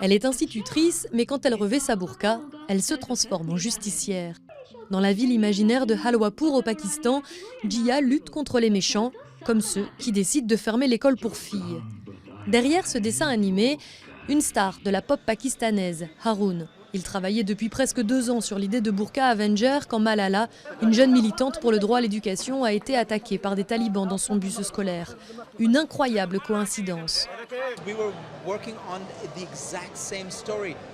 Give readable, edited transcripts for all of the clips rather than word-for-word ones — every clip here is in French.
Elle est institutrice, mais quand elle revêt sa burqa, elle se transforme en justicière. Dans la ville imaginaire de Halwapur au Pakistan, Jia lutte contre les méchants, comme ceux qui décident de fermer l'école pour filles. Derrière ce dessin animé, une star de la pop pakistanaise, Haroun. Il travaillait depuis presque 2 ans sur l'idée de Burqa Avenger quand Malala, une jeune militante pour le droit à l'éducation, a été attaquée par des talibans dans son bus scolaire. Une incroyable coïncidence.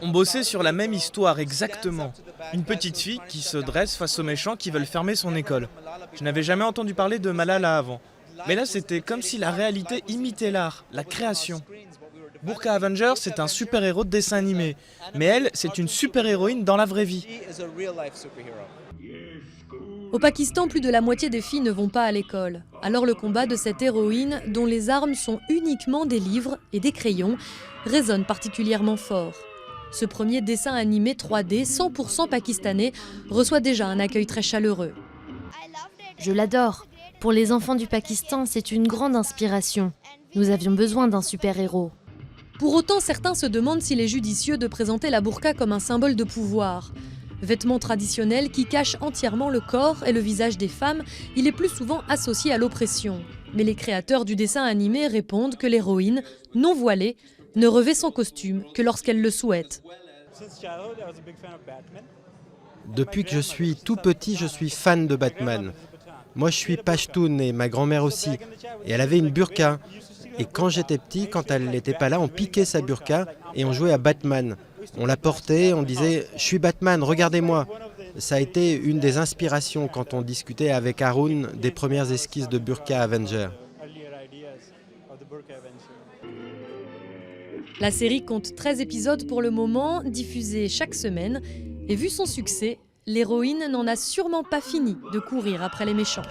On bossait sur la même histoire exactement. Une petite fille qui se dresse face aux méchants qui veulent fermer son école. Je n'avais jamais entendu parler de Malala avant. Mais là, c'était comme si la réalité imitait l'art, la création. Burqa Avenger, c'est un super-héros de dessin animé. Mais elle, c'est une super-héroïne dans la vraie vie. Au Pakistan, plus de la moitié des filles ne vont pas à l'école. Alors le combat de cette héroïne, dont les armes sont uniquement des livres et des crayons, résonne particulièrement fort. Ce premier dessin animé 3D 100% pakistanais reçoit déjà un accueil très chaleureux. Je l'adore. Pour les enfants du Pakistan, c'est une grande inspiration. Nous avions besoin d'un super-héros. Pour autant, certains se demandent s'il est judicieux de présenter la burqa comme un symbole de pouvoir. Vêtement traditionnel qui cache entièrement le corps et le visage des femmes, il est plus souvent associé à l'oppression. Mais les créateurs du dessin animé répondent que l'héroïne, non voilée, ne revêt son costume que lorsqu'elle le souhaite. Depuis que je suis tout petit, je suis fan de Batman. Moi, je suis Pashtun et ma grand-mère aussi. Et elle avait une burqa. Et quand j'étais petit, quand elle n'était pas là, on piquait sa burqa et on jouait à Batman. On la portait, on disait « Je suis Batman, regardez-moi ». Ça a été une des inspirations quand on discutait avec Haroun des premières esquisses de Burqa Avenger. La série compte 13 épisodes pour le moment, diffusés chaque semaine. Et vu son succès, l'héroïne n'en a sûrement pas fini de courir après les méchants.